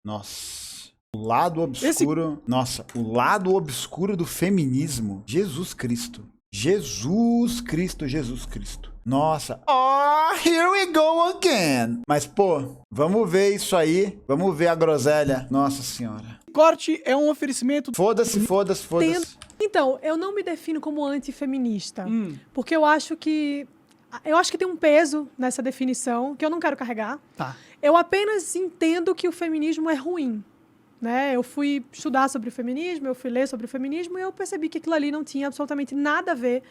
Nossa. O lado obscuro... Nossa, o lado obscuro do feminismo. Jesus Cristo. Jesus Cristo, Jesus Cristo. Nossa. Oh, here we go again. Mas, pô, vamos ver isso aí. Vamos ver a groselha. Nossa senhora. Corte é um oferecimento... Foda-se, foda-se, foda-se. Então, eu não me defino como antifeminista. Porque eu acho que tem um peso nessa definição que eu não quero carregar. Tá. Eu apenas entendo que o feminismo é ruim. Né? Eu fui estudar sobre o feminismo, eu fui ler sobre o feminismo e eu percebi que aquilo ali não tinha absolutamente nada a ver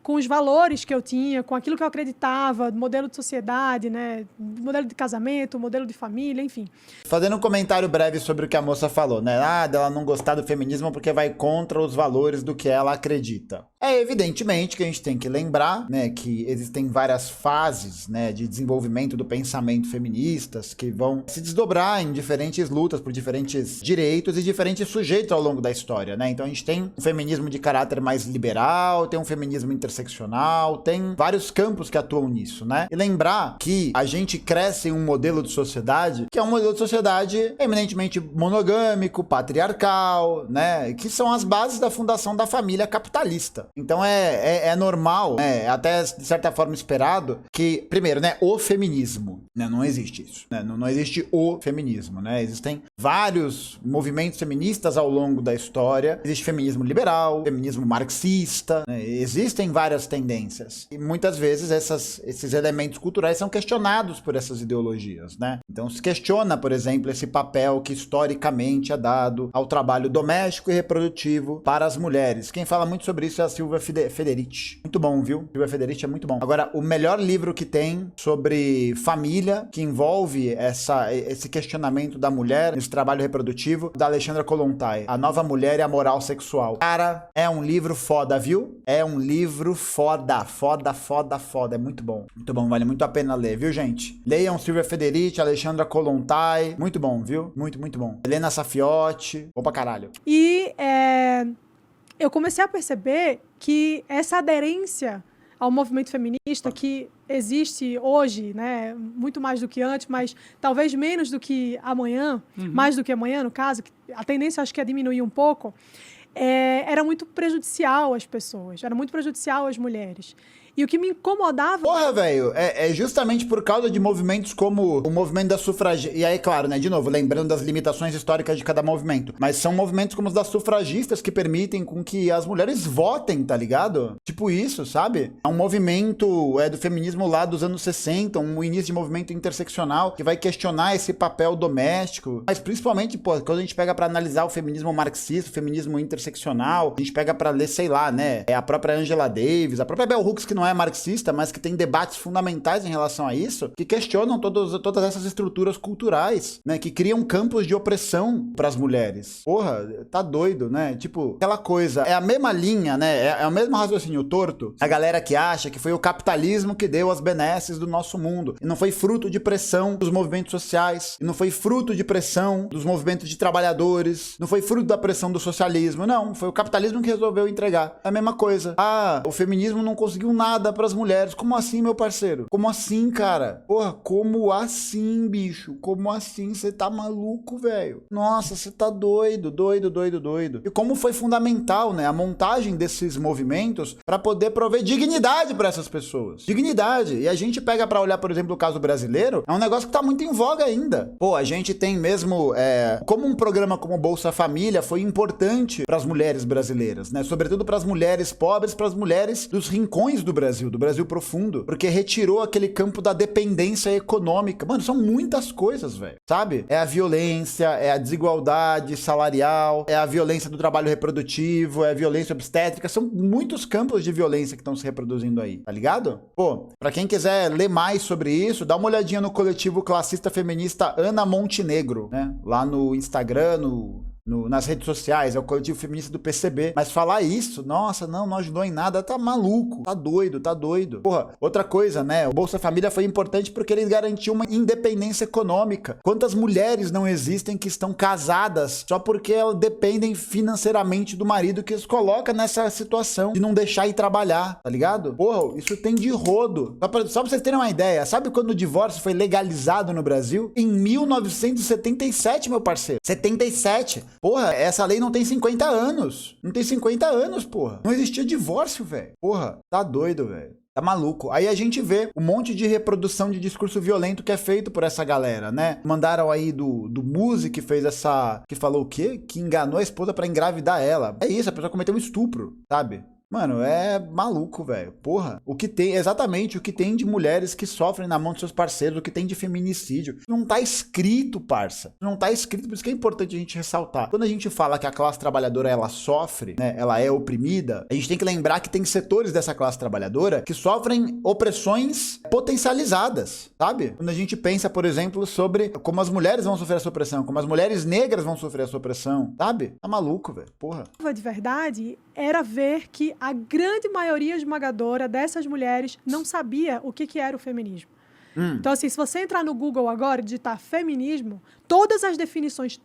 com os valores que eu tinha, com aquilo que eu acreditava, modelo de sociedade, né? Modelo de casamento, modelo de família, enfim. Fazendo um comentário breve sobre o que a moça falou, né? Ah, dela não gostar do feminismo porque vai contra os valores do que ela acredita. É evidentemente que a gente tem que lembrar, né, que existem várias fases, né, de desenvolvimento do pensamento feministas que vão se desdobrar em diferentes lutas por diferentes direitos e diferentes sujeitos ao longo da história, né? Então a gente tem um feminismo de caráter mais liberal, tem um feminismo interseccional, tem vários campos que atuam nisso, né? E lembrar que a gente cresce em um modelo de sociedade que é um modelo de sociedade eminentemente monogâmico, patriarcal, né? Que são as bases da fundação da família capitalista. Então é normal, né? Até de certa forma esperado que, primeiro, né? O feminismo, né? Não existe isso, né? Não existe o feminismo, né? Existem vários movimentos feministas ao longo da história. Existe feminismo liberal, feminismo marxista, né? Existem várias tendências. E muitas vezes esses elementos culturais são questionados por essas ideologias, né? Então se questiona, por exemplo, esse papel que historicamente é dado ao trabalho doméstico e reprodutivo para as mulheres. Quem fala muito sobre isso é a Silvia Federici. Muito bom, viu? Silvia Federici é muito bom. Agora, o melhor livro que tem sobre família, que envolve esse questionamento da mulher nesse trabalho reprodutivo, da Alexandra Kollontai, A Nova Mulher e a Moral Sexual. Cara, é um livro foda, viu? É um livro foda, foda, foda, foda. É muito bom, vale muito a pena ler, viu, gente? Leiam Silvia Federici, Alexandra Kollontai. Muito bom, viu? Muito, muito bom. Helena Safiotti. Opa, caralho. E eu comecei a perceber que essa aderência ao movimento feminista que existe hoje, né, muito mais do que antes, mas talvez menos do que amanhã, mais do que amanhã, no caso, a tendência acho que é diminuir um pouco, era muito prejudicial às pessoas, era muito prejudicial às mulheres. E o que me incomodava... Porra, velho, é justamente por causa de movimentos como o movimento da sufragia... E aí, claro, né, de novo, lembrando das limitações históricas de cada movimento. Mas são movimentos como os das sufragistas que permitem com que as mulheres votem, tá ligado? Tipo isso, sabe? É um movimento do feminismo lá dos anos 60, um início de movimento interseccional que vai questionar esse papel doméstico. Mas principalmente, pô, quando a gente pega pra analisar o feminismo marxista, o feminismo interseccional, a gente pega pra ler, sei lá, né, a própria Angela Davis, a própria Bell Hooks, que não é marxista, mas que tem debates fundamentais em relação a isso, que questionam todas essas estruturas culturais, né, que criam campos de opressão para as mulheres. Porra, tá doido, né? Tipo, aquela coisa, é a mesma linha, né? É o mesmo raciocínio torto. A galera que acha que foi o capitalismo que deu as benesses do nosso mundo, e não foi fruto de pressão dos movimentos sociais, e não foi fruto de pressão dos movimentos de trabalhadores, não foi fruto da pressão do socialismo, não, foi o capitalismo que resolveu entregar. É a mesma coisa. Ah, o feminismo não conseguiu nada para as mulheres. Como assim, meu parceiro? Como assim, cara? Porra, como assim, bicho? Como assim? Você tá maluco, velho? Nossa, você tá doido, doido, doido, doido. E como foi fundamental, né, a montagem desses movimentos para poder prover dignidade para essas pessoas. Dignidade. E a gente pega para olhar, por exemplo, o caso brasileiro, é um negócio que tá muito em voga ainda. Pô, a gente tem mesmo, como um programa como Bolsa Família foi importante para as mulheres brasileiras, né? Sobretudo para as mulheres pobres, para as mulheres dos rincões do Brasil profundo, porque retirou aquele campo da dependência econômica. Mano, são muitas coisas, velho, sabe? É a violência, é a desigualdade salarial, é a violência do trabalho reprodutivo, é a violência obstétrica, são muitos campos de violência que estão se reproduzindo aí, tá ligado? Pô, pra quem quiser ler mais sobre isso, dá uma olhadinha no coletivo classista feminista Ana Montenegro, né? Lá no Instagram, no nas redes sociais, é o coletivo feminista do PCB. Mas falar isso, nossa, não ajudou em nada, tá maluco, tá doido. Porra, outra coisa, né? O Bolsa Família foi importante porque ele garantiu uma independência econômica. Quantas mulheres não existem que estão casadas só porque elas dependem financeiramente do marido que os coloca nessa situação de não deixar ir trabalhar, tá ligado? Porra, isso tem de rodo. Só pra vocês terem uma ideia, sabe quando o divórcio foi legalizado no Brasil? Em 1977, meu parceiro. 77. Porra, essa lei não tem 50 anos. Não tem 50 anos, porra. Não existia divórcio, velho. Porra, tá doido, velho. Tá maluco. Aí a gente vê um monte de reprodução de discurso violento que é feito por essa galera, né? Mandaram aí do Muzi que fez essa... Que falou o quê? Que enganou a esposa pra engravidar ela. É isso, a pessoa cometeu um estupro, sabe? Mano, é maluco, velho. Porra, exatamente o que tem de mulheres que sofrem na mão dos seus parceiros, o que tem de feminicídio. Não tá escrito, parça. Não tá escrito, por isso que é importante a gente ressaltar. Quando a gente fala que a classe trabalhadora, ela sofre, né, ela é oprimida, a gente tem que lembrar que tem setores dessa classe trabalhadora que sofrem opressões potencializadas, sabe? Quando a gente pensa, por exemplo, sobre como as mulheres vão sofrer essa opressão, como as mulheres negras vão sofrer essa opressão, sabe? Tá maluco, velho. Porra. De verdade, era ver que a grande maioria esmagadora dessas mulheres não sabia o que era o feminismo. Então, assim, se você entrar no Google agora e digitar feminismo, todas as definições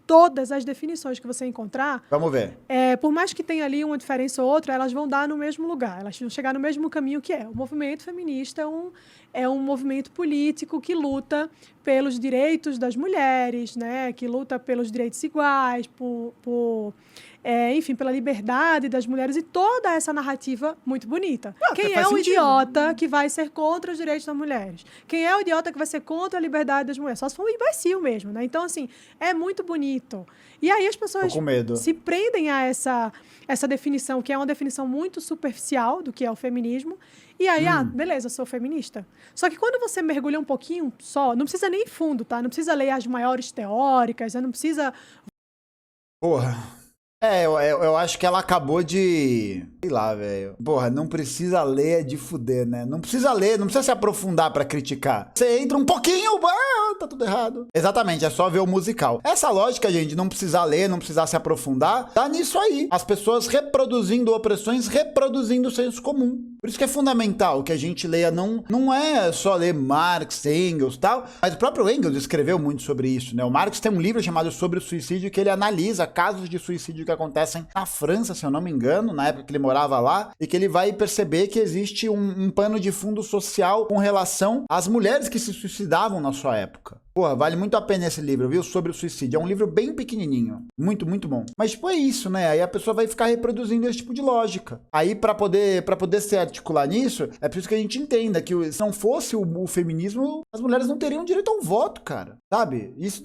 que você encontrar... Vamos ver. Por mais que tenha ali uma diferença ou outra, elas vão dar no mesmo lugar. Elas vão chegar no mesmo caminho que é. O movimento feminista é um movimento político que luta pelos direitos das mulheres, né? Que luta pelos direitos iguais, enfim, pela liberdade das mulheres e toda essa narrativa muito bonita. Quem é o idiota que vai ser contra os direitos das mulheres? Quem é o idiota que vai ser contra a liberdade das mulheres? Só se for um imbecil mesmo, né? Então, assim, é muito bonito. E aí as pessoas se prendem a essa definição, que é uma definição muito superficial do que é o feminismo. E aí, beleza, eu sou feminista. Só que quando você mergulha um pouquinho só, não precisa nem fundo, tá? Não precisa ler as maiores teóricas, não precisa... Porra... eu acho que ela acabou de... Sei lá, velho. Porra, não precisa ler de fuder, né? Não precisa ler, não precisa se aprofundar pra criticar. Você entra um pouquinho, tá tudo errado. Exatamente, é só ver o musical. Essa lógica, gente, não precisar ler, não precisar se aprofundar, tá nisso aí. As pessoas reproduzindo opressões, reproduzindo o senso comum. Por isso que é fundamental que a gente leia, não é só ler Marx, Engels e tal, mas o próprio Engels escreveu muito sobre isso, né? O Marx tem um livro chamado Sobre o Suicídio, que ele analisa casos de suicídio que acontecem na França, se eu não me engano, na época que ele morava lá, e que ele vai perceber que existe um pano de fundo social com relação às mulheres que se suicidavam na sua época. Porra, vale muito a pena esse livro, viu? Sobre o suicídio. É um livro bem pequenininho. Muito, muito bom. Mas, tipo, é isso, né? Aí a pessoa vai ficar reproduzindo esse tipo de lógica. Aí, pra poder se articular nisso, é preciso que a gente entenda que se não fosse o feminismo, as mulheres não teriam direito ao voto, cara. Sabe? Isso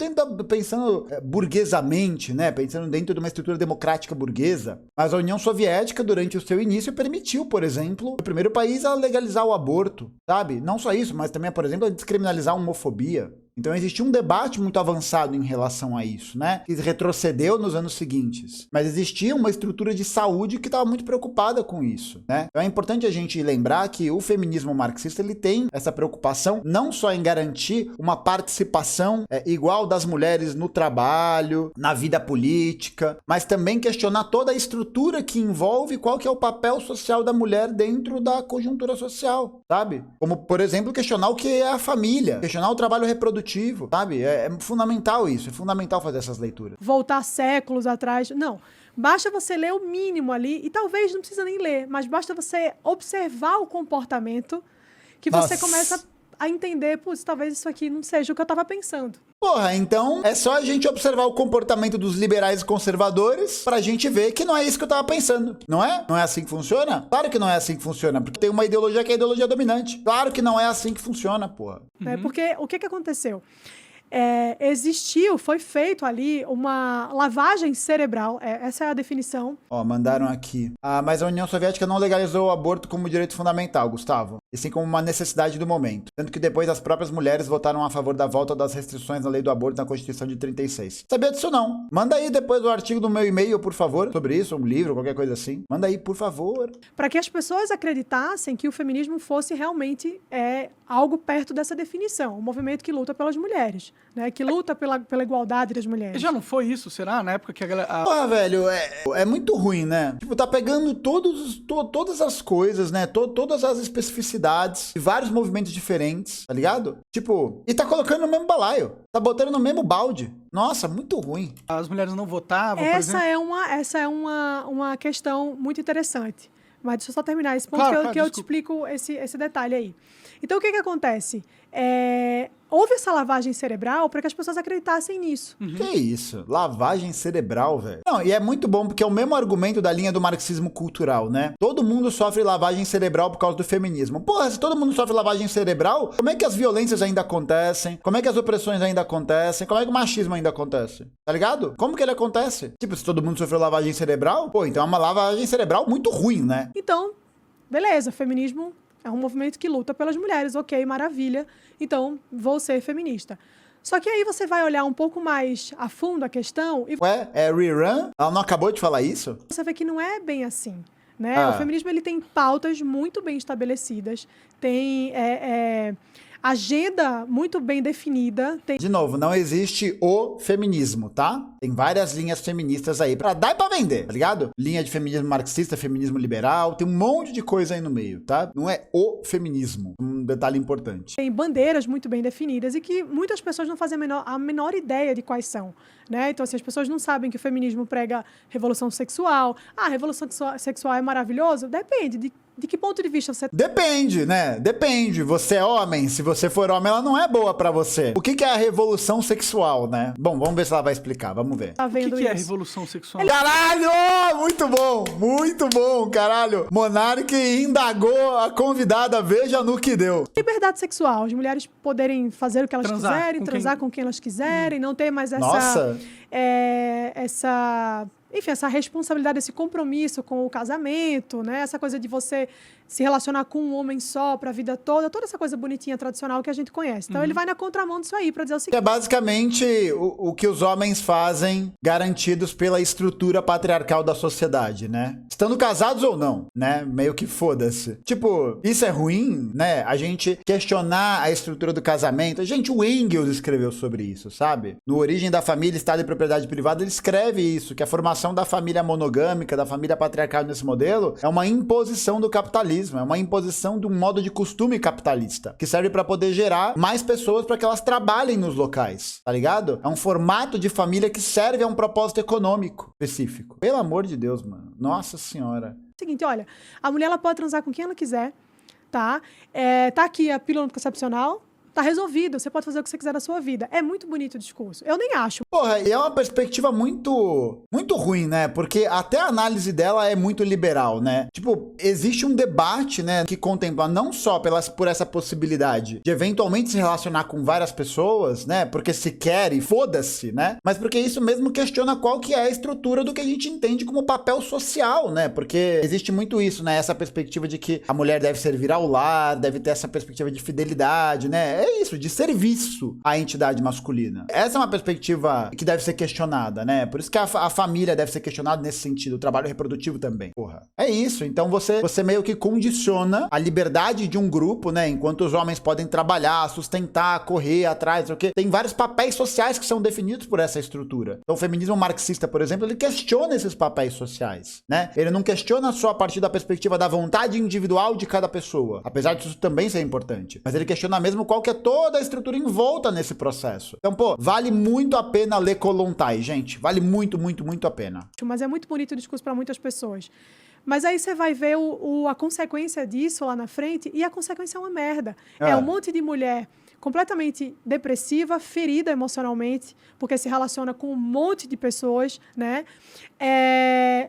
pensando burguesamente, né? Pensando dentro de uma estrutura democrática burguesa. Mas a União Soviética, durante o seu início, permitiu, por exemplo, o primeiro país a legalizar o aborto, sabe? Não só isso, mas também, por exemplo, a descriminalizar a homofobia. Então existia um debate muito avançado em relação a isso, né? Que retrocedeu nos anos seguintes. Mas existia uma estrutura de saúde que estava muito preocupada com isso, né? Então é importante a gente lembrar que o feminismo marxista, ele tem essa preocupação não só em garantir uma participação igual das mulheres no trabalho, na vida política, mas também questionar toda a estrutura que envolve qual que é o papel social da mulher dentro da conjuntura social, sabe? Como, por exemplo, questionar o que é a família, questionar o trabalho reprodutivo, sabe? É fundamental isso, é fundamental fazer essas leituras. Voltar séculos atrás, não. Basta você ler o mínimo ali, e talvez não precisa nem ler, mas basta você observar o comportamento que você começa a entender, putz, talvez isso aqui não seja o que eu tava pensando. Porra, então é só a gente observar o comportamento dos liberais e conservadores pra gente ver que não é isso que eu tava pensando, não é? Não é assim que funciona? Claro que não é assim que funciona, porque tem uma ideologia que é a ideologia dominante. Claro que não é assim que funciona, porra. Porque o que aconteceu? Foi feito ali uma lavagem cerebral, essa é a definição. Mandaram aqui. Mas a União Soviética não legalizou o aborto como direito fundamental, Gustavo, e sim como uma necessidade do momento. Tanto que depois as próprias mulheres votaram a favor da volta das restrições na lei do aborto na Constituição de 36. Sabia disso não? Manda aí depois o artigo do meu e-mail, por favor, sobre isso, um livro, qualquer coisa assim. Manda aí, por favor. Para que as pessoas acreditassem que o feminismo fosse realmente algo perto dessa definição, um movimento que luta pelas mulheres. né? Que luta pela igualdade das mulheres. Já não foi isso, será? Na época que a galera... Porra, velho, é muito ruim, né? Tipo, tá pegando todas as coisas, né? Todas as especificidades de vários movimentos diferentes, tá ligado? Tipo, e tá colocando no mesmo balaio. Tá botando no mesmo balde. Nossa, muito ruim. As mulheres não votavam, por exemplo. Essa é uma questão muito interessante. Mas deixa eu só terminar esse ponto Claro, que eu te explico esse detalhe aí. Então, o que acontece? Houve essa lavagem cerebral para que as pessoas acreditassem nisso. Que isso? Lavagem cerebral, velho. Não, e é muito bom porque é o mesmo argumento da linha do marxismo cultural, né? Todo mundo sofre lavagem cerebral por causa do feminismo. Porra, se todo mundo sofre lavagem cerebral, como é que as violências ainda acontecem? Como é que as opressões ainda acontecem? Como é que o machismo ainda acontece? Tá ligado? Como que ele acontece? Tipo, se todo mundo sofreu lavagem cerebral, pô, então é uma lavagem cerebral muito ruim, né? Então, beleza, feminismo é um movimento que luta pelas mulheres, ok, maravilha. Então, vou ser feminista. Só que aí você vai olhar um pouco mais a fundo a questão e Ué, é rerun? Ela não acabou de falar isso? você vê que não é bem assim, né? O feminismo ele tem pautas muito bem estabelecidas, tem agenda muito bem definida, tem De novo, não existe o feminismo, tá? Tem várias linhas feministas aí pra dar e pra vender, tá ligado? Linha de feminismo marxista, feminismo liberal, tem um monte de coisa aí no meio, tá? Não é o feminismo, um detalhe importante. tem bandeiras muito bem definidas e que muitas pessoas não fazem a menor ideia de quais são, né? Então, assim, as pessoas não sabem que o feminismo prega revolução sexual. Ah, a revolução sexual é maravilhoso? Depende de que ponto de vista você Depende, né? Depende. Você é homem, se você for homem, ela não é boa pra você. O que é a revolução sexual, né? Bom, vamos ver se ela vai explicar, vamos ver. tá O que, vendo que é isso. revolução sexual? Caralho! Muito bom, caralho. Monark indagou a convidada, veja no que deu. Liberdade sexual, as mulheres poderem fazer o que elas Transar quiserem, com transar quem- com quem elas quiserem, não ter mais Nossa. essa responsabilidade, esse compromisso com o casamento, né? Essa coisa de você se relacionar com um homem só para a vida toda essa coisa bonitinha, tradicional que a gente conhece. Então, ele vai na contramão disso aí para dizer o Que seguinte: é basicamente o que os homens fazem, garantidos pela estrutura patriarcal da sociedade, né? Estando casados ou não, né? Meio que foda-se. Tipo, isso é ruim, né? A gente questionar a estrutura do casamento. Gente, o Engels escreveu sobre isso, sabe? No Origem da Família, Estado e Propriedade Privada, ele escreve isso, que a formação da família monogâmica, da família patriarcal nesse modelo, é uma imposição do capitalismo, é uma imposição de um modo de costume capitalista, que serve pra poder gerar mais pessoas para que elas trabalhem nos locais, tá ligado? É um formato de família que serve a um propósito econômico específico. Pelo amor de Deus, mano. Nossa senhora. seguinte, olha, a mulher ela pode transar com quem ela quiser, tá? Tá aqui a pílula anticoncepcional, tá resolvido, você pode fazer o que você quiser da sua vida. É muito bonito o discurso. Eu nem acho. Porra, e é uma perspectiva muito ruim, né? Porque até a análise dela é muito liberal, né? Tipo, existe um debate, né, que contempla não só por essa possibilidade de eventualmente se relacionar com várias pessoas, né? Porque se quer e foda-se, né? Mas porque isso mesmo questiona qual que é a estrutura do que a gente entende como papel social, né? Porque existe muito isso, né? Essa perspectiva de que a mulher deve servir ao lar, deve ter essa perspectiva de fidelidade, né? É isso, de serviço à entidade masculina. Essa é uma perspectiva que deve ser questionada, né? Por isso que a família deve ser questionada nesse sentido, o trabalho reprodutivo também. Porra. É isso, então você meio que condiciona a liberdade de um grupo, né? Enquanto os homens podem trabalhar, sustentar, correr atrás, não sei o quê. Tem vários papéis sociais que são definidos por essa estrutura. Então o feminismo marxista, por exemplo, ele questiona esses papéis sociais, né? Ele não questiona só a partir da perspectiva da vontade individual de cada pessoa, apesar disso também ser importante. Mas ele questiona mesmo qual que é toda a estrutura envolta nesse processo. Então, pô, vale muito a pena ler Kollontai, gente. Vale muito, muito, muito a pena. Mas é muito bonito o discurso para muitas pessoas. Mas aí você vai ver a consequência disso lá na frente e a consequência é uma merda. É um monte de mulher completamente depressiva, ferida emocionalmente, porque se relaciona com um monte de pessoas, né?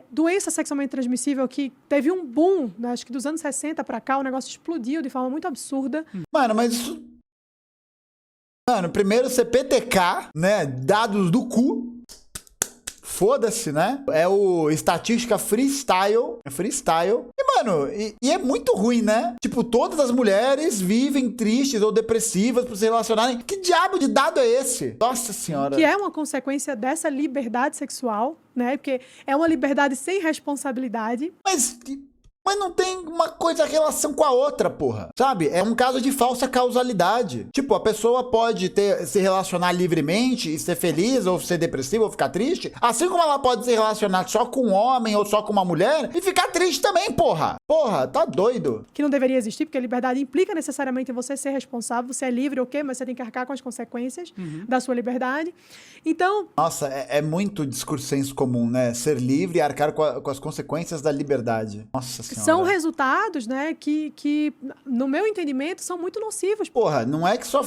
Doença sexualmente transmissível que teve um boom, né? Acho que dos anos 60 para cá, o negócio explodiu de forma muito absurda. Mano, mas isso... Mano, primeiro CPTK, né? Dados do cu. Foda-se, né? É o estatística freestyle. É freestyle. E, mano, e é muito ruim, né? Tipo, todas as mulheres vivem tristes ou depressivas por se relacionarem. Que diabo de dado é esse? Nossa senhora. Que é uma consequência dessa liberdade sexual, né? Porque é uma liberdade sem responsabilidade. Mas Mas não tem uma coisa relação com a outra, porra. Sabe? É um caso de falsa causalidade. Tipo, a pessoa pode se relacionar livremente e ser feliz, ou ser depressiva, ou ficar triste, assim como ela pode se relacionar só com um homem ou só com uma mulher e ficar triste também, porra. Porra, tá doido. Que não deveria existir, porque a liberdade implica necessariamente em você ser responsável, você é livre, ok, mas você tem que arcar com as consequências da sua liberdade. Então... Nossa, é muito discurso senso comum, né? Ser livre e arcar com as consequências da liberdade. Nossa senhora. São resultados, né, que, no meu entendimento, são muito nocivos. Porra, não é que só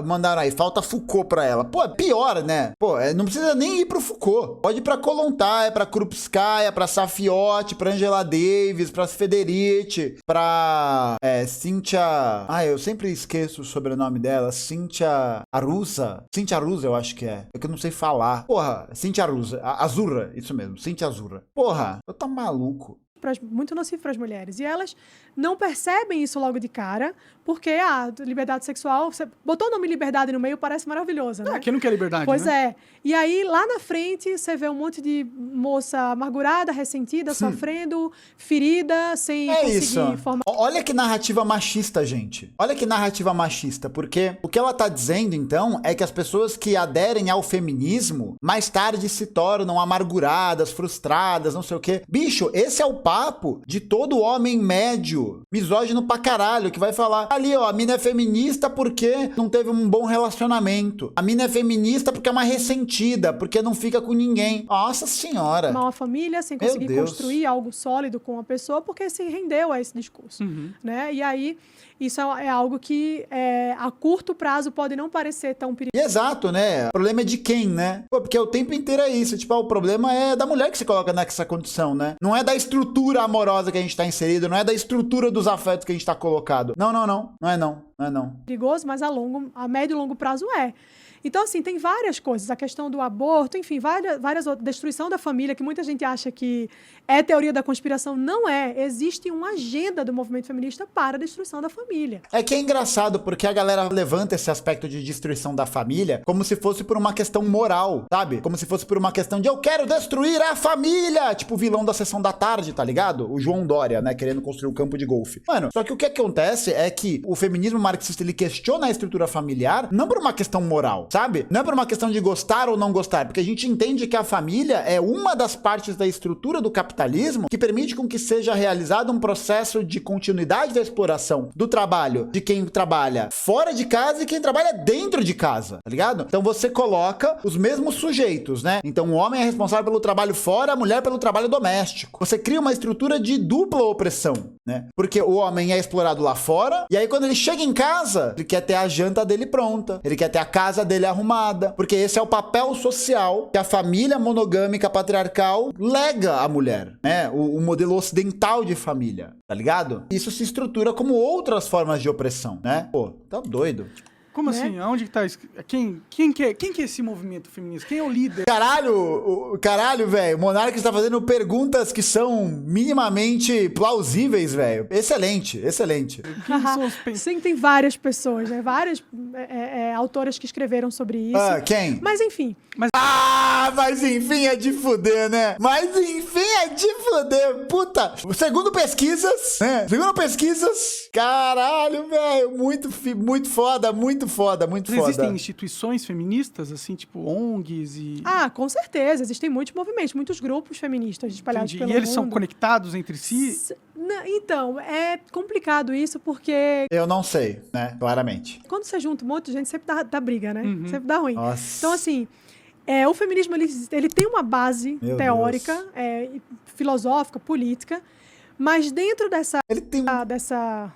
mandaram aí, falta Foucault pra ela. Pô, é pior, né? Pô, não precisa nem ir pro Foucault. Pode ir pra Kollontai, pra Krupskaya, pra Safiotti, pra Angela Davis, pra Federici, pra Cynthia... eu sempre esqueço o sobrenome dela. Cynthia Arusa. Cynthia Arusa, eu acho que é. É que eu não sei falar. Porra, Cynthia Arusa. Azurra, isso mesmo. Cynthia Azurra. Porra, eu tô maluco. Muito nocivo para as mulheres. E elas não percebem isso logo de cara, porque liberdade sexual, você botou o nome liberdade no meio, parece maravilhosa, né? Quem não quer liberdade, pois né? É. E aí, lá na frente, você vê um monte de moça amargurada, ressentida, sofrendo, ferida, sem conseguir formar... Olha que narrativa machista, gente. Olha que narrativa machista, porque o que ela tá dizendo, então, é que as pessoas que aderem ao feminismo, mais tarde se tornam amarguradas, frustradas, não sei o quê. Bicho, esse é o papo de todo homem médio, misógino pra caralho, que vai falar ali, ó, a mina é feminista porque não teve um bom relacionamento. A mina é feminista porque é uma ressentida, porque não fica com ninguém. Nossa senhora. Uma família sem conseguir construir algo sólido com a pessoa porque se rendeu a esse discurso, né? E aí, isso é algo que a curto prazo pode não parecer tão perigoso. Exato, né? O problema é de quem, né? Pô, porque o tempo inteiro é isso. Tipo, o problema é da mulher que se coloca nessa condição, né? Não é da estrutura amorosa que a gente tá inserido, não é da estrutura dos afetos que a gente tá colocado. Não. Não é não. Perigoso, mas a médio e longo prazo é. Então, assim, tem várias coisas. A questão do aborto, enfim, várias outras. Destruição da família, que muita gente acha que é teoria da conspiração. Não é. Existe uma agenda do movimento feminista para a destruição da família. É que é engraçado, porque a galera levanta esse aspecto de destruição da família como se fosse por uma questão moral, sabe? Como se fosse por uma questão de eu quero destruir a família! Tipo o vilão da Sessão da Tarde, tá ligado? O João Dória, né? Querendo construir um campo de golfe. Mano, só que o que acontece é que o feminismo marxista, ele questiona a estrutura familiar não por uma questão moral, sabe? Não é por uma questão de gostar ou não gostar, porque a gente entende que a família é uma das partes da estrutura do capitalismo que permite com que seja realizado um processo de continuidade da exploração do trabalho de quem trabalha fora de casa e quem trabalha dentro de casa, tá ligado? Então você coloca os mesmos sujeitos, né? Então o homem é responsável pelo trabalho fora, a mulher pelo trabalho doméstico. Você cria uma estrutura de dupla opressão, né? Porque o homem é explorado lá fora, e aí quando ele chega em casa, ele quer ter a janta dele pronta, ele quer ter a casa dele arrumada, porque esse é o papel social que a família monogâmica patriarcal lega à mulher, né? O modelo ocidental de família, tá ligado? Isso se estrutura como outras formas de opressão, né? Pô, tá doido. Como assim? Aonde que tá isso? Quem que é esse movimento feminista? Quem é o líder? Caralho, velho. O Monark está fazendo perguntas que são minimamente plausíveis, velho. Excelente. Sim, tem várias pessoas, né? Várias autoras que escreveram sobre isso. Quem? Mas enfim. Mas enfim é de fuder, né? Puta. Segundo pesquisas, né? Caralho, velho. Muito foda. Existem instituições feministas, assim, tipo ONGs e... Com certeza. Existem muitos movimentos, muitos grupos feministas espalhados pelo mundo. E eles são conectados entre si? Então, é complicado isso porque... Eu não sei, né? Claramente. Quando você junta um monte de gente, sempre dá briga, né? Sempre dá ruim. Nossa. Então, assim... o feminismo ele tem uma base teórica, filosófica, política, mas dentro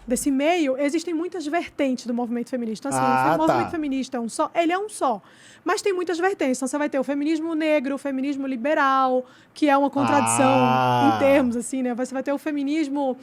desse meio existem muitas vertentes do movimento feminista. Então, assim, o movimento feminista ele é um só, mas tem muitas vertentes. Então, você vai ter o feminismo negro, o feminismo liberal, que é uma contradição em termos, assim, né? Você vai ter o feminismo...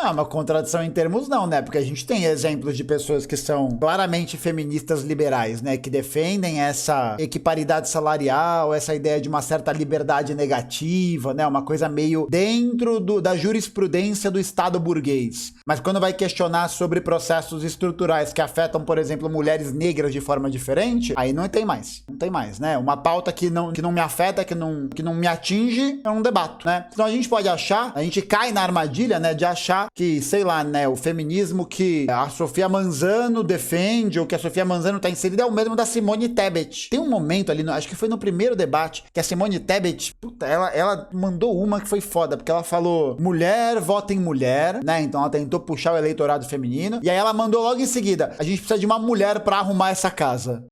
Não, uma contradição em termos não, né? Porque a gente tem exemplos de pessoas que são claramente feministas liberais, né? Que defendem essa equiparidade salarial, essa ideia de uma certa liberdade negativa, né? Uma coisa meio dentro da jurisprudência do Estado burguês. Mas quando vai questionar sobre processos estruturais que afetam, por exemplo, mulheres negras de forma diferente, aí não tem mais. Não tem mais, né? Uma pauta que não me afeta, que não me atinge, eu não debato, né? Então a gente pode achar, a gente cai na armadilha, né, de achar que, sei lá, né, o feminismo que a Sofia Manzano defende, ou que a Sofia Manzano tá inserida, é o mesmo da Simone Tebet. Tem um momento ali, acho que foi no primeiro debate, que a Simone Tebet, puta, ela mandou uma que foi foda, porque ela falou, mulher vota em mulher, né? Então ela tentou puxar o eleitorado feminino, e aí ela mandou logo em seguida, a gente precisa de uma mulher pra arrumar essa casa.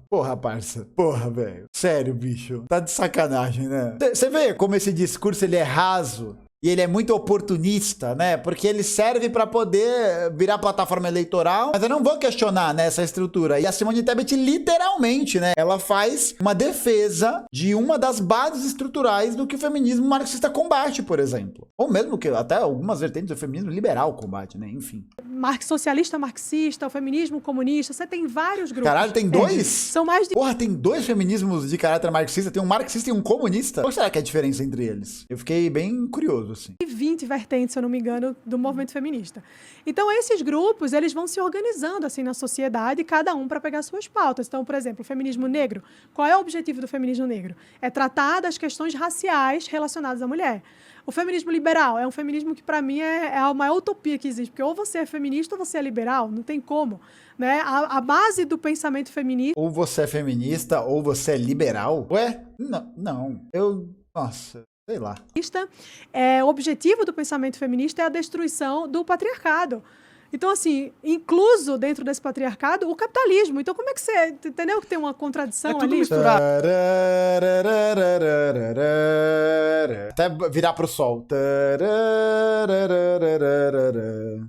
Porra, parça. Porra, velho. Sério, bicho. Tá de sacanagem, né? Você vê como esse discurso ele é raso e ele é muito oportunista, né? Porque ele serve pra poder virar plataforma eleitoral. Mas eu não vou questionar, né, essa estrutura. E a Simone Tebet, literalmente, né? Ela faz uma defesa de uma das bases estruturais do que o feminismo marxista combate, por exemplo. Ou mesmo que até algumas vertentes do feminismo liberal combate, né? Enfim. Socialista marxista, o feminismo comunista, você tem vários grupos. Caralho, tem dois? São mais de... Porra, tem dois feminismos de caráter marxista, tem um marxista e um comunista? Qual será que é a diferença entre eles? Eu fiquei bem curioso, assim. 20 vertentes, se eu não me engano, do movimento feminista. Então, esses grupos, eles vão se organizando, assim, na sociedade, cada um para pegar suas pautas. Então, por exemplo, o feminismo negro. Qual é o objetivo do feminismo negro? É tratar das questões raciais relacionadas à mulher. O feminismo liberal é um feminismo que, para mim, é a maior utopia que existe, porque ou você é feminista ou você é liberal, não tem como, né? A base do pensamento feminista... Ou você é feminista ou você é liberal? Ué? Não. Nossa, sei lá. O objetivo do pensamento feminista é a destruição do patriarcado. Então, assim, incluso dentro desse patriarcado, o capitalismo. Então, como é que você... Entendeu que tem uma contradição ali? É tudo misturado. Até virar pro sol.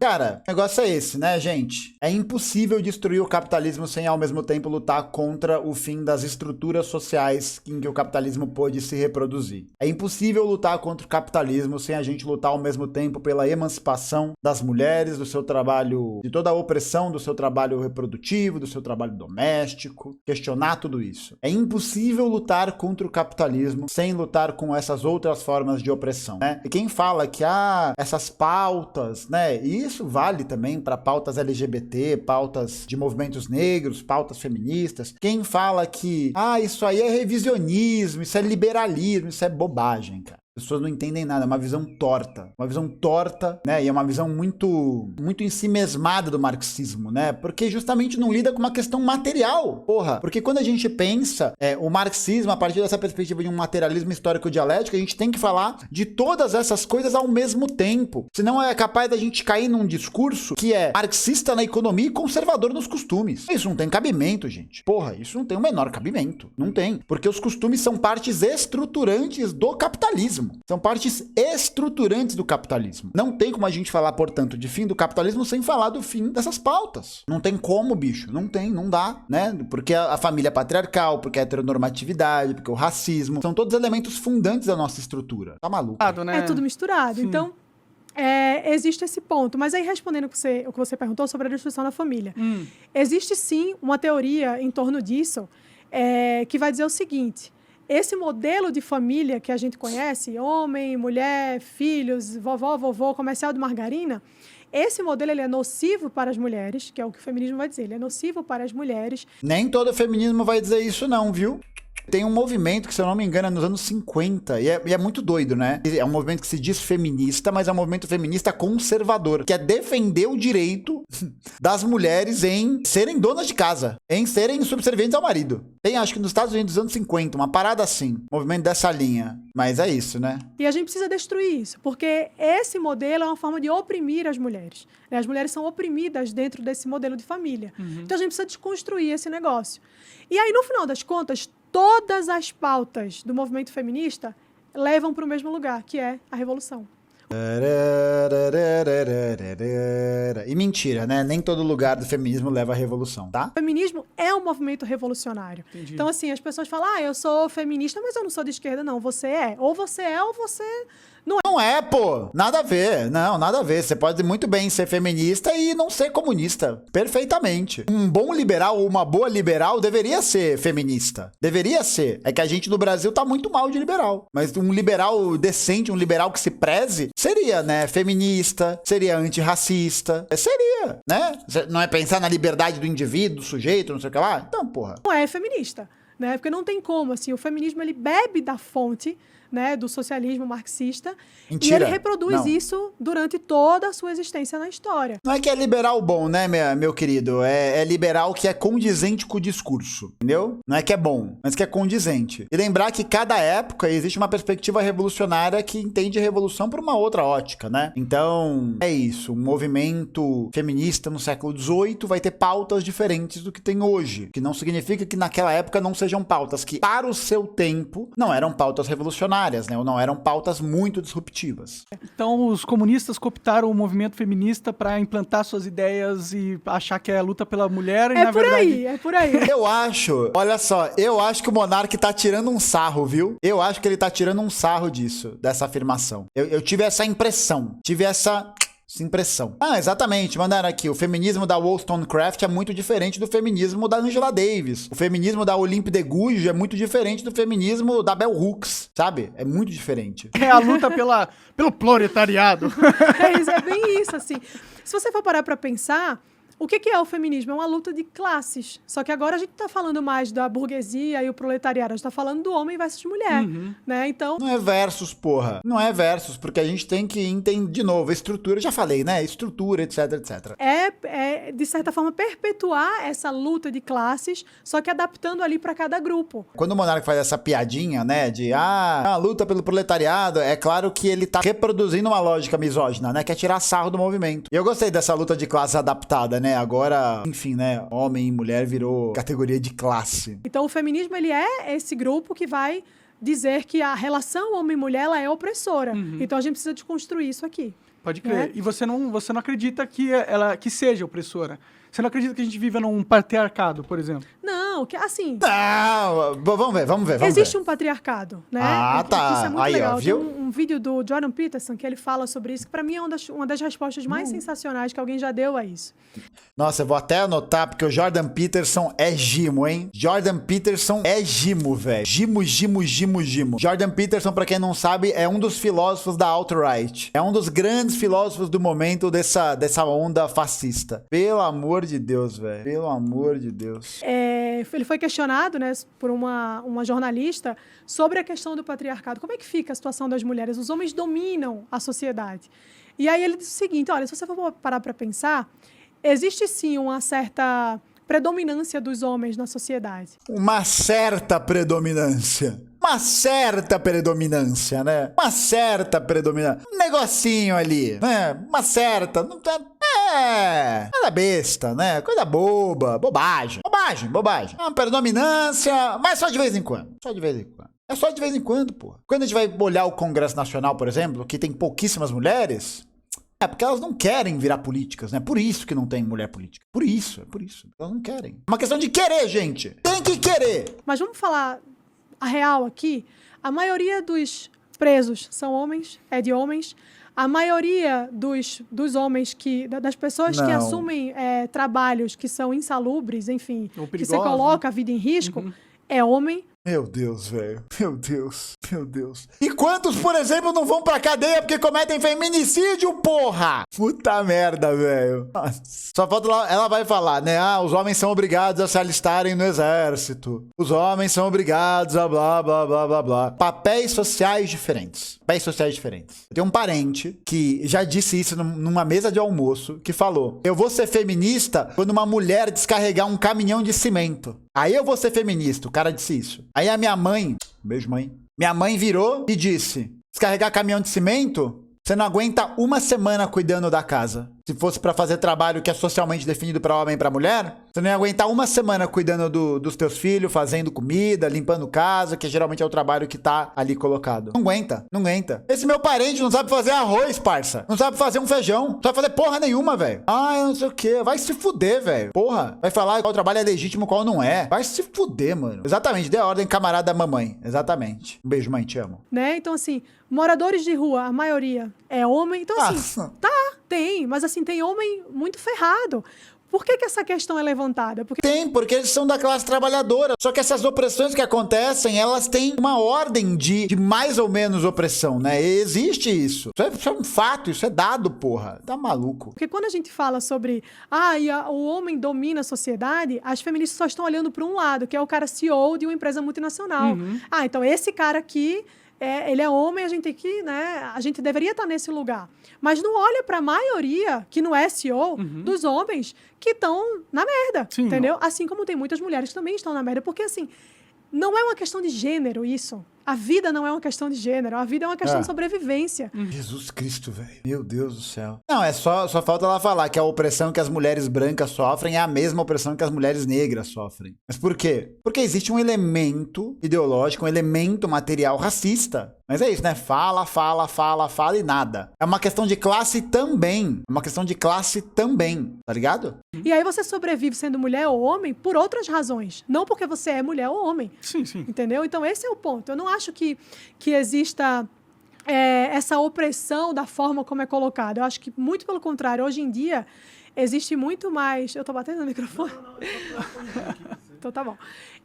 Cara, o negócio é esse, né, gente? É impossível destruir o capitalismo sem, ao mesmo tempo, lutar contra o fim das estruturas sociais em que o capitalismo pôde se reproduzir. É impossível lutar contra o capitalismo sem a gente lutar, ao mesmo tempo, pela emancipação das mulheres, do seu trabalho, de toda a opressão do seu trabalho reprodutivo, do seu trabalho doméstico, questionar tudo isso. É impossível lutar contra o capitalismo sem lutar com essas outras formas de opressão, né? E quem fala que, essas pautas, né? E isso vale também para pautas LGBT, pautas de movimentos negros, pautas feministas. Quem fala que, isso aí é revisionismo, isso é liberalismo, isso é bobagem, cara. As pessoas não entendem nada, é uma visão torta, né? E é uma visão muito em si mesmada do marxismo, né? Porque justamente não lida com uma questão material, porra. Porque quando a gente pensa o marxismo a partir dessa perspectiva de um materialismo histórico-dialético, a gente tem que falar de todas essas coisas ao mesmo tempo. Senão é capaz da gente cair num discurso que é marxista na economia e conservador nos costumes. Isso não tem cabimento, gente. Porra, isso não tem o menor cabimento. Não tem. Porque os costumes são partes estruturantes do capitalismo. São partes estruturantes do capitalismo. Não tem como a gente falar, portanto, de fim do capitalismo sem falar do fim dessas pautas. Não tem como, bicho. Não tem, não dá, né? Porque a família patriarcal, porque a heteronormatividade, porque o racismo, são todos elementos fundantes da nossa estrutura. Tá maluco? Né? É tudo misturado. Sim. Então, existe esse ponto. Mas aí, respondendo o que você perguntou sobre a destruição da família. Existe, sim, uma teoria em torno disso que vai dizer o seguinte... Esse modelo de família que a gente conhece, homem, mulher, filhos, vovó, vovô, comercial de margarina, esse modelo ele é nocivo para as mulheres, que é o que o feminismo vai dizer, ele é nocivo para as mulheres. Nem todo feminismo vai dizer isso não, viu? Tem um movimento que, se eu não me engano, é nos anos 50, e é muito doido, né? É um movimento que se diz feminista, mas é um movimento feminista conservador, que é defender o direito das mulheres em serem donas de casa, em serem subservientes ao marido. Tem, acho que nos Estados Unidos dos anos 50, uma parada assim, movimento dessa linha. Mas é isso, né? E a gente precisa destruir isso, porque esse modelo é uma forma de oprimir as mulheres. As mulheres são oprimidas dentro desse modelo de família. Então a gente precisa desconstruir esse negócio. E aí, no final das contas, todas as pautas do movimento feminista levam para o mesmo lugar, que é a revolução. E mentira, né? Nem todo lugar do feminismo leva à revolução, tá? O feminismo é um movimento revolucionário. Entendi. Então, assim, as pessoas falam, eu sou feminista, mas eu não sou de esquerda, não. Você é. Ou você é, ou você não é. Não é, pô. Nada a ver. Não, nada a ver. Você pode muito bem ser feminista e não ser comunista. Perfeitamente. Um bom liberal ou uma boa liberal deveria ser feminista. Deveria ser. É que a gente no Brasil tá muito mal de liberal. Mas um liberal decente, um liberal que se preze, seria, né? Feminista, seria antirracista. Seria, né? Não é pensar na liberdade do indivíduo, do sujeito, não sei o que lá? Então, porra. Não é feminista, né? Porque não tem como, assim, o feminismo, ele bebe da fonte, né, do socialismo marxista. Mentira. E ele reproduz Não. isso durante toda a sua existência na história. Não é que é liberal bom, né, meu querido? É liberal que é condizente com o discurso, entendeu? Não é que é bom, mas que é condizente. E lembrar que cada época existe uma perspectiva revolucionária que entende a revolução por uma outra ótica, né? Então, é isso. Um movimento feminista no século XVIII vai ter pautas diferentes do que tem hoje. Que não significa que naquela época não sejam pautas que, para o seu tempo, não eram pautas revolucionárias, né? Ou não eram pautas muito disruptivas. Então, os comunistas cooptaram o movimento feminista para implantar suas ideias e achar que é a luta pela mulher. E, É na por verdade, aí, é por aí. Eu acho, olha só, eu acho que o Monark tá tirando um sarro, viu? Eu acho que ele tá tirando um sarro disso, dessa afirmação. Eu tive essa impressão, essa impressão. Ah, exatamente, mandaram aqui, o feminismo da Wollstonecraft é muito diferente do feminismo da Angela Davis. O feminismo da Olympe de Gouges é muito diferente do feminismo da Bell Hooks, sabe? É muito diferente. é a luta pelo proletariado. É bem isso, assim. Se você for parar pra pensar, o que é o feminismo? É uma luta de classes. Só que agora a gente tá falando mais da burguesia e o proletariado. A gente tá falando do homem versus mulher, né? Então, Não é versus, porra. Não é versus, porque a gente tem que entender, de novo, a estrutura, já falei, né? Estrutura, etc, etc. é de certa forma, perpetuar essa luta de classes, só que adaptando ali pra cada grupo. Quando o Monark faz essa piadinha, né, de a luta pelo proletariado, é claro que ele tá reproduzindo uma lógica misógina, né, que é tirar sarro do movimento. E eu gostei dessa luta de classe adaptada, né, agora, enfim, né, homem e mulher virou categoria de classe. Então, o feminismo, ele é esse grupo que vai dizer que a relação homem-mulher, ela é opressora. Então, a gente precisa desconstruir isso aqui. Pode crer. É. E você não acredita que ela seja opressora. Você não acredita que a gente viva num patriarcado, por exemplo? Não, que assim... Não, vamos ver. Existe um patriarcado, né? Ah, tá. Isso é muito Aí, ó, legal. viu? Tem um vídeo do Jordan Peterson que ele fala sobre isso, que pra mim é uma das respostas mais sensacionais que alguém já deu a isso. Nossa, eu vou até anotar, porque o Jordan Peterson é gimo, hein? Jordan Peterson é gimo, velho. Gimo. Jordan Peterson, pra quem não sabe, é um dos filósofos da alt-right. É um dos grandes filósofos do momento dessa onda fascista. Pelo amor de Deus, velho. Pelo amor de Deus. Ele foi questionado, né, por uma jornalista sobre a questão do patriarcado. Como é que fica a situação das mulheres? Os homens dominam a sociedade. E aí ele disse o seguinte, olha, se você for parar para pensar, existe sim uma certa predominância dos homens na sociedade. Uma certa predominância. Né? Uma certa predominância. Um negocinho ali, né? Uma certa. Nada besta, né? Coisa boba. Bobagem. Uma predominância, mas só de vez em quando. É só de vez em quando, pô. Quando a gente vai olhar o Congresso Nacional, por exemplo, que tem pouquíssimas mulheres, é porque elas não querem virar políticas, né? Por isso que não tem mulher política. Por isso. Elas não querem. É uma questão de querer, gente. Tem que querer. Mas vamos falar a real aqui. A maioria dos presos são homens, é de homens. A maioria dos homens, das pessoas que Não. assumem trabalhos que são insalubres, enfim, Ou que você perigosos, coloca a vida em risco, é homem. Meu Deus, velho. Meu Deus. E quantos, por exemplo, não vão pra cadeia porque cometem feminicídio, porra? Puta merda, velho. Só falta lá, ela vai falar, né? Ah, os homens são obrigados a se alistarem no exército. Os homens são obrigados a blá, blá, blá, blá, blá. Papéis sociais diferentes. Eu tenho um parente que já disse isso numa mesa de almoço, que falou, eu vou ser feminista quando uma mulher descarregar um caminhão de cimento. Aí eu vou ser feminista, o cara disse isso. Aí a minha mãe, beijo mãe, minha mãe virou e disse, descarregar caminhão de cimento, você não aguenta uma semana cuidando da casa. Se fosse pra fazer trabalho que é socialmente definido pra homem e pra mulher, você não ia aguentar uma semana cuidando dos teus filhos, fazendo comida, limpando casa, que geralmente é o trabalho que tá ali colocado. Não aguenta, não aguenta. Esse meu parente não sabe fazer arroz, parça. Não sabe fazer um feijão. Não sabe fazer porra nenhuma, velho. Ah, eu não sei o quê. Vai se fuder, velho. Porra. Vai falar qual trabalho é legítimo, qual não é. Vai se fuder, mano. Exatamente. Dê a ordem, camarada mamãe. Exatamente. Um beijo, mãe. Te amo. Né? Então, assim, moradores de rua, a maioria é homem. Então, assim, tem. Mas, assim, tem homem muito ferrado. Por que essa questão é levantada? Porque eles são da classe trabalhadora. Só que essas opressões que acontecem, elas têm uma ordem de mais ou menos opressão, né? E existe isso. Isso é um fato, isso é dado, porra. Tá maluco. Porque quando a gente fala sobre o homem domina a sociedade, as feministas só estão olhando para um lado, que é o cara CEO de uma empresa multinacional. Então esse cara aqui, ele é homem, a gente tem que, né? A gente deveria estar nesse lugar. Mas não olha para a maioria, que não é CEO, dos homens que estão na merda, entendeu? Assim como tem muitas mulheres que também estão na merda. Porque, assim, não é uma questão de gênero isso. A vida não é uma questão de gênero. A vida é uma questão de sobrevivência. Jesus Cristo, velho. Meu Deus do céu. Não, só falta ela falar que a opressão que as mulheres brancas sofrem é a mesma opressão que as mulheres negras sofrem. Mas por quê? Porque existe um elemento ideológico, um elemento material racista. Mas é isso, né? Fala e nada. É uma questão de classe também. É uma questão de classe também, tá ligado? E aí você sobrevive sendo mulher ou homem por outras razões. Não porque você é mulher ou homem. Sim. Entendeu? Então esse é o ponto. Eu não acho que exista essa opressão da forma como é colocado. Eu acho que, muito pelo contrário, hoje em dia existe muito mais... Eu tô batendo no microfone? Então tá bom.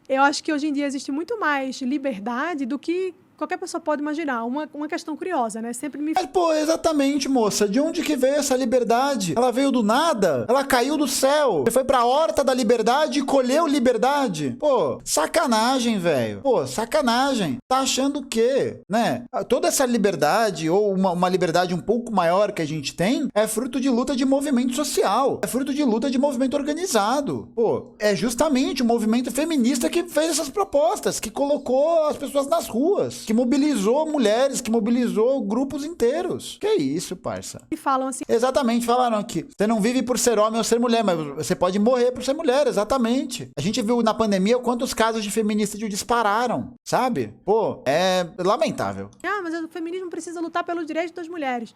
Eu acho que hoje em dia existe muito mais liberdade do que qualquer pessoa pode imaginar. Uma questão curiosa, né? Sempre me... Mas, pô, exatamente, moça. De onde que veio essa liberdade? Ela veio do nada? Ela caiu do céu? Você foi pra horta da liberdade e colheu liberdade? Pô, sacanagem, velho. Pô, sacanagem. Tá achando o quê? Né? Toda essa liberdade, ou uma liberdade um pouco maior que a gente tem, é fruto de luta de movimento social. É fruto de luta de movimento organizado. Pô, é justamente o movimento feminista que fez essas propostas, que colocou as pessoas nas ruas, que mobilizou mulheres, que mobilizou grupos inteiros. Que isso, parça? E falam assim... Exatamente, falaram aqui. Você não vive por ser homem ou ser mulher, mas você pode morrer por ser mulher, exatamente. A gente viu na pandemia quantos casos de feminicídio dispararam, sabe? Pô, é lamentável. Mas o feminismo precisa lutar pelos direitos das mulheres.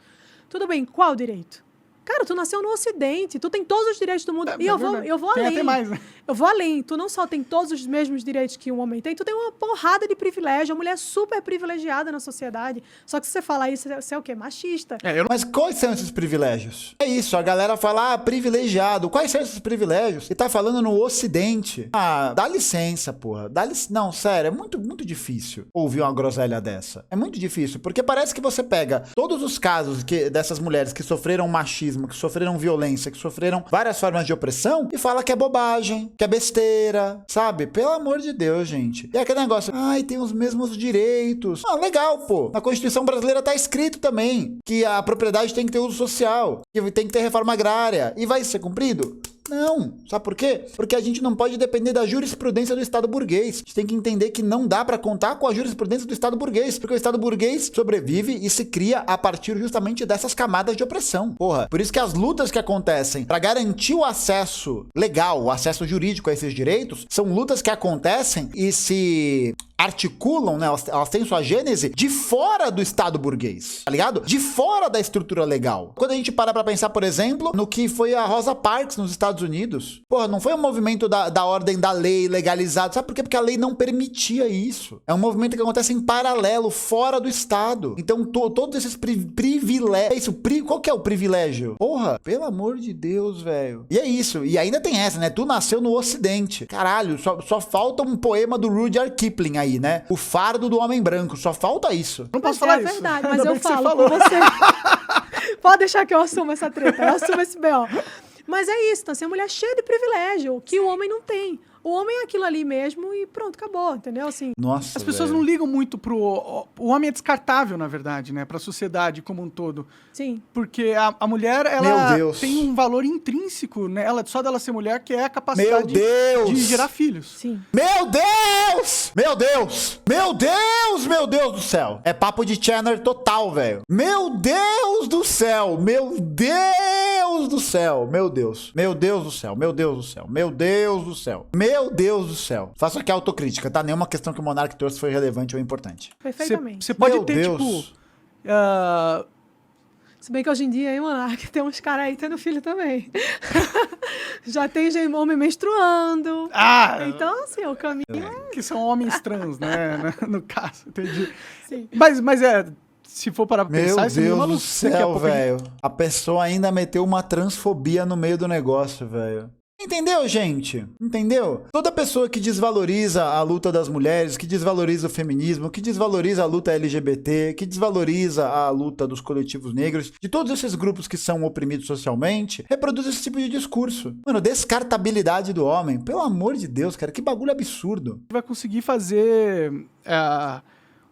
Tudo bem, qual direito? Cara, tu nasceu no Ocidente, tu tem todos os direitos do mundo. E eu vou tem além. Até mais, né? Eu vou além. Tu não só tem todos os mesmos direitos que um homem tem, tu tem uma porrada de privilégio. A mulher é super privilegiada na sociedade. Só que se você falar isso, você é o quê? Machista. Mas quais são esses privilégios? É isso, a galera fala, privilegiado. Quais são esses privilégios? E tá falando no Ocidente. Dá licença, porra. Não, sério, é muito, muito difícil ouvir uma groselha dessa. É muito difícil, porque parece que você pega todos os casos dessas mulheres que sofreram machismo, que sofreram violência, que sofreram várias formas de opressão e fala que é bobagem, que é besteira, sabe? Pelo amor de Deus, gente. E aquele negócio, tem os mesmos direitos. Legal, pô. Na Constituição brasileira tá escrito também que a propriedade tem que ter uso social, que tem que ter reforma agrária. E vai ser cumprido? Não. Sabe por quê? Porque a gente não pode depender da jurisprudência do Estado burguês. A gente tem que entender que não dá pra contar com a jurisprudência do Estado burguês, porque o Estado burguês sobrevive e se cria a partir justamente dessas camadas de opressão. Porra, por isso que as lutas que acontecem pra garantir o acesso legal, o acesso jurídico a esses direitos, são lutas que acontecem e se articulam, né? Elas têm sua gênese de fora do Estado burguês, tá ligado? De fora da estrutura legal. Quando a gente para pra pensar, por exemplo, no que foi a Rosa Parks nos Estados Unidos, porra, não foi um movimento da ordem da lei legalizado, sabe por quê? Porque a lei não permitia isso. É um movimento que acontece em paralelo, fora do Estado. Então, todos esses privilégios... Qual que é o privilégio? Porra, pelo amor de Deus, velho. E é isso. E ainda tem essa, né? Tu nasceu no Ocidente. Caralho, só falta um poema do Rudyard Kipling aí, né? O fardo do homem branco. Só falta isso. Não posso falar isso. É verdade, mas eu falo com você. Pode deixar que eu assumo essa treta. Eu assumo esse B.O. Mas é isso, então, assim, a mulher é cheia de privilégio, que o homem não tem. O homem é aquilo ali mesmo e pronto, acabou, entendeu? Assim, Nossa, As pessoas velho. não ligam muito pro... O homem é descartável, na verdade, né? Pra sociedade como um todo. sim. Porque a mulher, Meu ela Deus. tem um valor intrínseco nela, só dela ser mulher, que é a Meu capacidade Deus! de gerar filhos. Sim. Meu Deus! Meu Deus! Meu Deus! Meu Deus do céu! É papo de Chandler total, velho. Meu Deus do céu! Meu Deus do céu! Meu Deus! Meu Deus do céu! Meu Deus do céu! Meu Deus do céu! Meu Deus do céu! Faço aqui a autocrítica, tá? Nenhuma questão que o Monark trouxe foi relevante ou importante. Perfeitamente. Você pode Meu ter, Deus. tipo... ah, Se bem que hoje em dia, hein, Monark, tem uns caras aí tendo filho também. Já tem homem menstruando. Então, assim, o caminho que são homens trans, né? No caso, entendi. sim. Mas se for para Meu pensar, isso é meio Deus do maluco. Daqui a céu, pouco a gente- velho. A pessoa ainda meteu uma transfobia no meio do negócio, velho. Entendeu, gente? Entendeu? Toda pessoa que desvaloriza a luta das mulheres, que desvaloriza o feminismo, que desvaloriza a luta LGBT, que desvaloriza a luta dos coletivos negros, de todos esses grupos que são oprimidos socialmente, reproduz esse tipo de discurso. Mano, descartabilidade do homem. Pelo amor de Deus, cara, que bagulho absurdo. vai conseguir fazer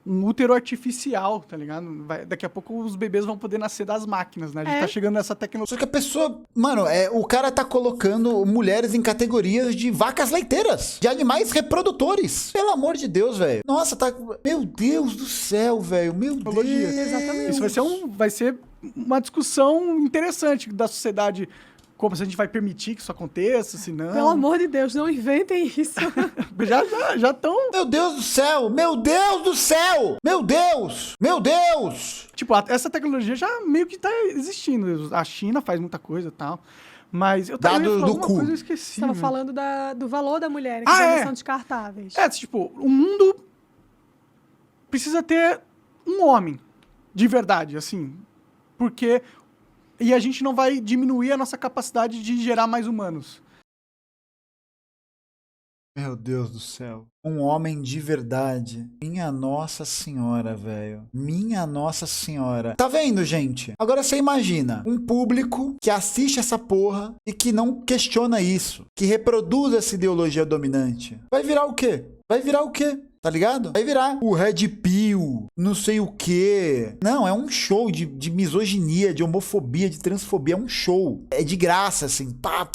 um útero artificial, tá ligado? Daqui a pouco os bebês vão poder nascer das máquinas, né? A gente tá chegando nessa tecnologia. Só que a pessoa, mano, o cara tá colocando mulheres em categorias de vacas leiteiras, de animais reprodutores. Pelo amor de Deus, velho. Nossa, tá. Meu Deus do céu, velho. Meu Deus. Exatamente. Isso vai ser uma discussão interessante da sociedade. Como se a gente vai permitir que isso aconteça, se não. Pelo amor de Deus, não inventem isso. Já estão. Meu Deus do céu! Meu Deus do céu! Meu Deus! Meu Deus! Tipo, essa tecnologia já meio que tá existindo. A China faz muita coisa e tal. Mas eu Dado ia falar do alguma cu. coisa, eu esqueci. Estava né? falando do valor da mulher, que Ah, já é? não são descartáveis. Tipo, o mundo precisa ter um homem de verdade, assim. Porque. E a gente não vai diminuir a nossa capacidade de gerar mais humanos. Meu Deus do céu. Um homem de verdade. Minha Nossa Senhora, velho. Minha Nossa Senhora. Tá vendo, gente? Agora você imagina um público que assiste essa porra e que não questiona isso. Que reproduz essa ideologia dominante. Vai virar o quê? Vai virar o quê? Tá ligado? Vai virar o Red Pill, não sei o quê. Não, é um show de misoginia, de homofobia, de transfobia. É um show. É de graça, assim. Pá,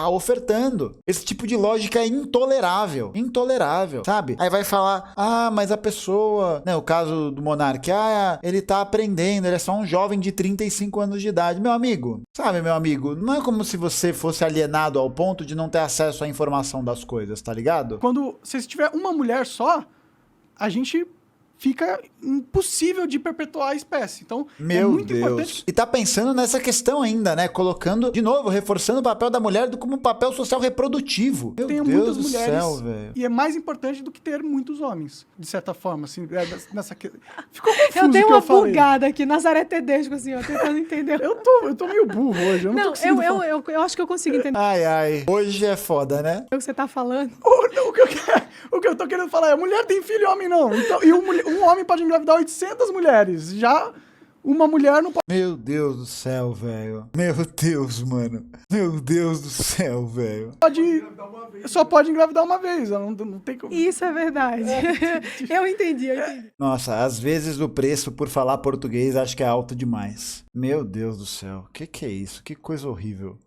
ofertando. Esse tipo de lógica é intolerável. Intolerável, sabe? Aí vai falar, mas a pessoa... Né, o caso do Monark. Ele tá aprendendo, ele é só um jovem de 35 anos de idade. Meu amigo, sabe, meu amigo? Não é como se você fosse alienado ao ponto de não ter acesso à informação das coisas, tá ligado? Quando se tiver uma mulher só, a gente fica impossível de perpetuar a espécie. Então, é Meu muito Deus. importante. E tá pensando nessa questão ainda, né? Colocando, de novo, reforçando o papel da mulher como um papel social reprodutivo. Meu Tenha Deus muitas do mulheres céu, velho. e é mais importante do que ter muitos homens, de certa forma, assim, ficou confuso Eu dei o que uma eu falei. bugada aqui, Nazaré Tedesco, assim, ó, tentando entender. Eu tô meio burro hoje, eu não tô Não, conseguindo falar. eu acho que eu consigo entender Ai. Hoje é foda, né? o que você tá falando. O que eu tô querendo falar é, mulher tem filho e homem não. Então, e um homem pode engravidar 800 mulheres, já uma mulher não pode. Meu Deus do céu, velho. Meu Deus, mano. Meu Deus do céu, velho. Só pode engravidar uma vez, ela não tem como. Isso é verdade. Eu entendi. Nossa, às vezes o preço por falar português acho que é alto demais. Meu Deus do céu. Que é isso? Que coisa horrível.